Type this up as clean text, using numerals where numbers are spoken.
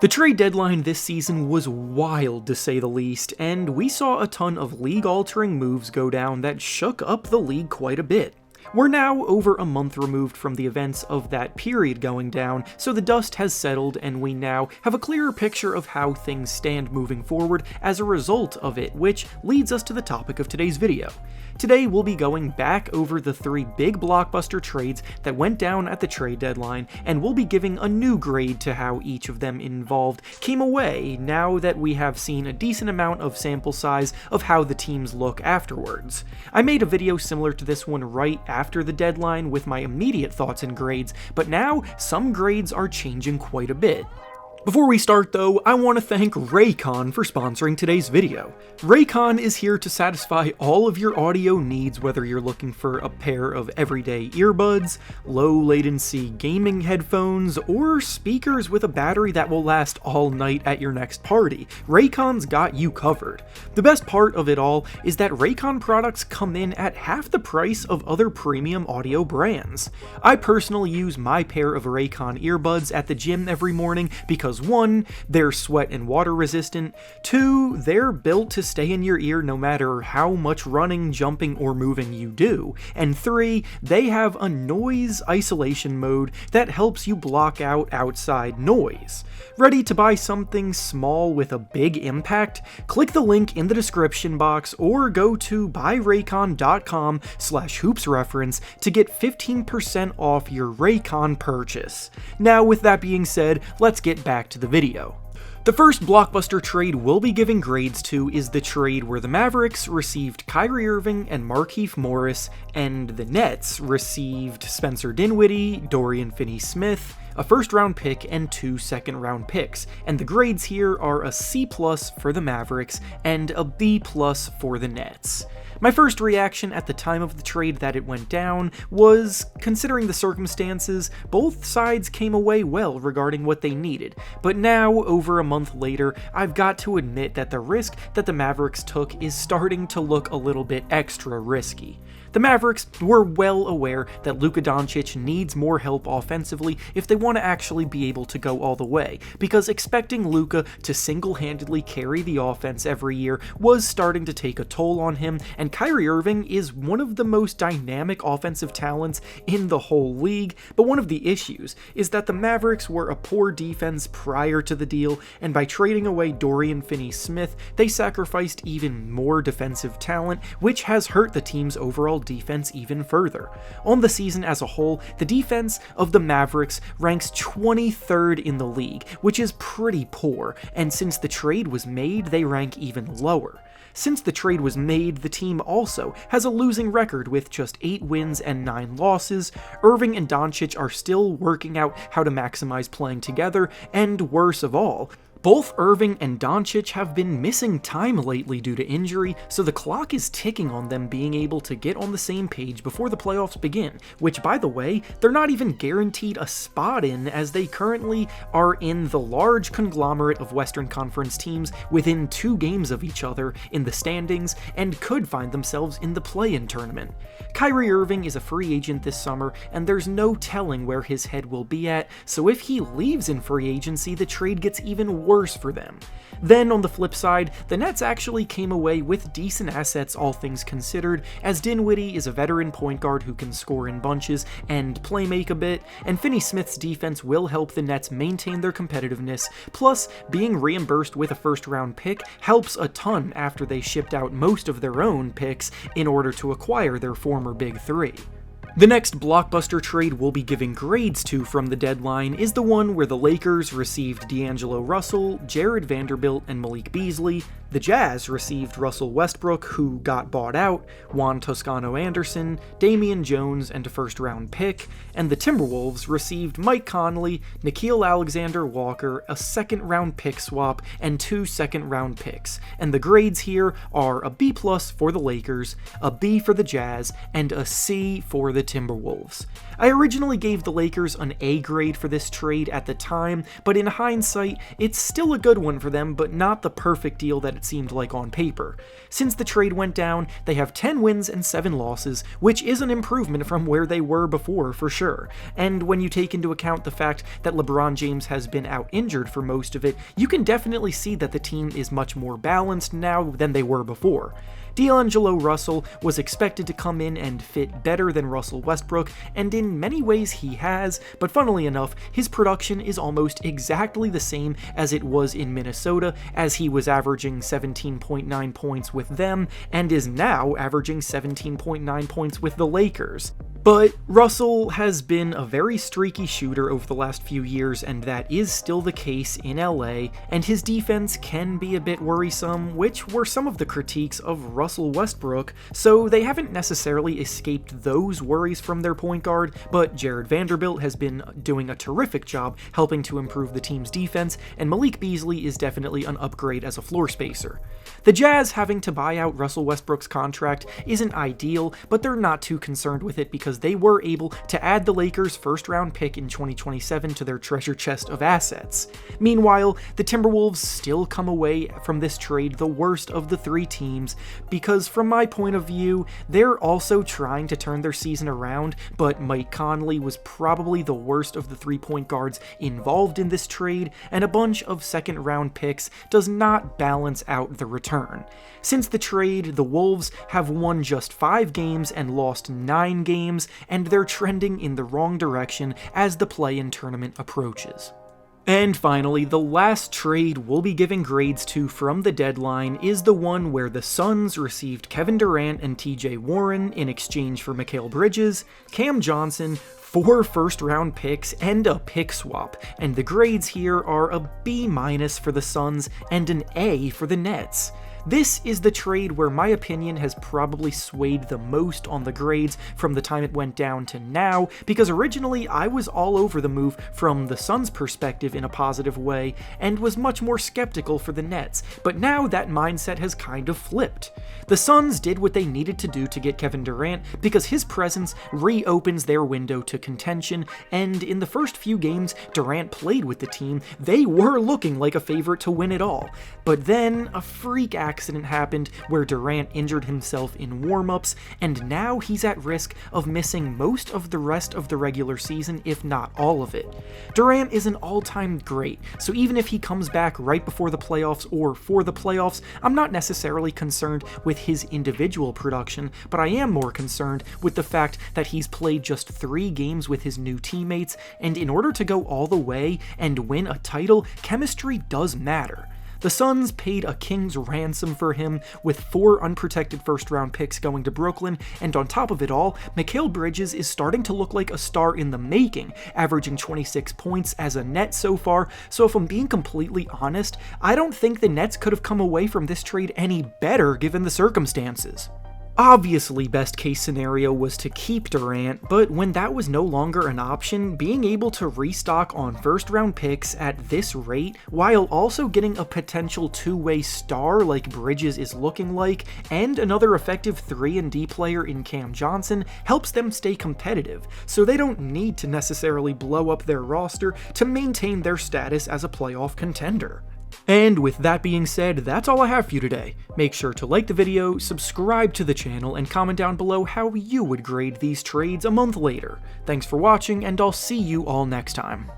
The trade deadline this season was wild to say the least, and we saw a ton of league-altering moves go down that shook up the league quite a bit. We're now over a month removed from the events of that period going down, so the dust has settled and we now have a clearer picture of how things stand moving forward as a result of it, which leads us to the topic of today's video. Today we'll be going back over the 3 big blockbuster trades that went down at the trade deadline, and we'll be giving a new grade to how each of them involved came away now that we have seen a decent amount of sample size of how the teams look afterwards. I made a video similar to this one right after the deadline with my immediate thoughts and grades, but now some grades are changing quite a bit. Before we start though, I want to thank Raycon for sponsoring today's video. Raycon is here to satisfy all of your audio needs, whether you're looking for a pair of everyday earbuds, low latency gaming headphones, or speakers with a battery that will last all night at your next party. Raycon's got you covered. The best part of it all is that Raycon products come in at half the price of other premium audio brands. I personally use my pair of Raycon earbuds at the gym every morning because 1, they're sweat and water resistant, 2, they're built to stay in your ear no matter how much running, jumping, or moving you do, and 3, they have a noise isolation mode that helps you block out outside noise. Ready to buy something small with a big impact? Click the link in the description box or go to buyraycon.com/hoopsreference to get 15% off your Raycon purchase. Now with that being said, let's get back to the video. The first blockbuster trade we'll be giving grades to is the trade where the Mavericks received Kyrie Irving and Markieff Morris, and the Nets received Spencer Dinwiddie, Dorian Finney-Smith, a first-round pick, and 2 second-round picks, and the grades here are a C+ for the Mavericks and a B+ for the Nets. My first reaction at the time of the trade that it went down was, considering the circumstances, both sides came away well regarding what they needed, but now, over a month later, I've got to admit that the risk that the Mavericks took is starting to look a little bit extra risky. The Mavericks were well aware that Luka Doncic needs more help offensively if they want to actually be able to go all the way, because expecting Luka to single-handedly carry the offense every year was starting to take a toll on him, and Kyrie Irving is one of the most dynamic offensive talents in the whole league, but one of the issues is that the Mavericks were a poor defense prior to the deal, and by trading away Dorian Finney-Smith, they sacrificed even more defensive talent, which has hurt the team's overall defense even further. On the season as a whole, the defense of the Mavericks ranks 23rd in the league, which is pretty poor, and since the trade was made, they rank even lower. Since the trade was made, the team also has a losing record with just 8 wins and 9 losses. Irving and Doncic are still working out how to maximize playing together, and worse of all, both Irving and Doncic have been missing time lately due to injury, so the clock is ticking on them being able to get on the same page before the playoffs begin, which, by the way, they're not even guaranteed a spot in, as they currently are in the large conglomerate of Western Conference teams within 2 games of each other in the standings and could find themselves in the play-in tournament. Kyrie Irving is a free agent this summer, and there's no telling where his head will be at, so if he leaves in free agency, the trade gets even worse for them. Then, on the flip side, the Nets actually came away with decent assets all things considered, as Dinwiddie is a veteran point guard who can score in bunches and play make a bit, and Finney-Smith's defense will help the Nets maintain their competitiveness, plus being reimbursed with a first-round pick helps a ton after they shipped out most of their own picks in order to acquire their former Big Three. The next blockbuster trade we'll be giving grades to from the deadline is the one where the Lakers received D'Angelo Russell, Jared Vanderbilt, and Malik Beasley. The Jazz received Russell Westbrook, who got bought out, Juan Toscano-Anderson, Damian Jones, and a first-round pick, and the Timberwolves received Mike Conley, Nickeil Alexander-Walker, a second-round pick swap, and 2 second-round picks, and the grades here are a B+ for the Lakers, a B for the Jazz, and a C for the the Timberwolves. I originally gave the Lakers an A grade for this trade at the time, but in hindsight, it's still a good one for them, but not the perfect deal that it seemed like on paper. Since the trade went down, they have 10 wins and 7 losses, which is an improvement from where they were before for sure. And when you take into account the fact that LeBron James has been out injured for most of it, you can definitely see that the team is much more balanced now than they were before. D'Angelo Russell was expected to come in and fit better than Russell Westbrook, and in many ways he has, but funnily enough, his production is almost exactly the same as it was in Minnesota, as he was averaging 17.9 points with them, and is now averaging 17.9 points with the Lakers. But Russell has been a very streaky shooter over the last few years, and that is still the case in LA, and his defense can be a bit worrisome, which were some of the critiques of Russell Westbrook, so they haven't necessarily escaped those worries from their point guard, but Jared Vanderbilt has been doing a terrific job helping to improve the team's defense, and Malik Beasley is definitely an upgrade as a floor spacer. The Jazz having to buy out Russell Westbrook's contract isn't ideal, but they're not too concerned with it because they were able to add the Lakers' first-round pick in 2027 to their treasure chest of assets. Meanwhile, the Timberwolves still come away from this trade the worst of the 3 teams, because from my point of view, they're also trying to turn their season around, but Mike Conley was probably the worst of the 3-point guards involved in this trade, and a bunch of second-round picks does not balance out the return. Since the trade, the Wolves have won just 5 games and lost 9 games, and they're trending in the wrong direction as the play-in tournament approaches. And finally, the last trade we'll be giving grades to from the deadline is the one where the Suns received Kevin Durant and TJ Warren in exchange for Mikal Bridges, Cam Johnson, 4 first-round picks, and a pick swap, and the grades here are a B- for the Suns and an A for the Nets. This is the trade where my opinion has probably swayed the most on the grades from the time it went down to now, because originally I was all over the move from the Suns' perspective in a positive way, and was much more skeptical for the Nets, but now that mindset has kind of flipped. The Suns did what they needed to do to get Kevin Durant, because his presence reopens their window to contention, and in the first few games Durant played with the team, they were looking like a favorite to win it all. But then a freak accident happened where Durant injured himself in warm-ups, and now he's at risk of missing most of the rest of the regular season, if not all of it. Durant is an all-time great, so even if he comes back right before the playoffs or for the playoffs, I'm not necessarily concerned with his individual production, but I am more concerned with the fact that he's played just 3 games with his new teammates, and in order to go all the way and win a title, chemistry does matter. The Suns paid a king's ransom for him, with 4 unprotected first-round picks going to Brooklyn, and on top of it all, Mikal Bridges is starting to look like a star in the making, averaging 26 points as a Net so far, so if I'm being completely honest, I don't think the Nets could have come away from this trade any better given the circumstances. Obviously, best case scenario was to keep Durant, but when that was no longer an option, being able to restock on first-round picks at this rate, while also getting a potential 2-way star like Bridges is looking like, and another effective 3-and-D player in Cam Johnson, helps them stay competitive, so they don't need to necessarily blow up their roster to maintain their status as a playoff contender. And with that being said, that's all I have for you today. Make sure to like the video, subscribe to the channel, and comment down below how you would grade these trades a month later. Thanks for watching, and I'll see you all next time.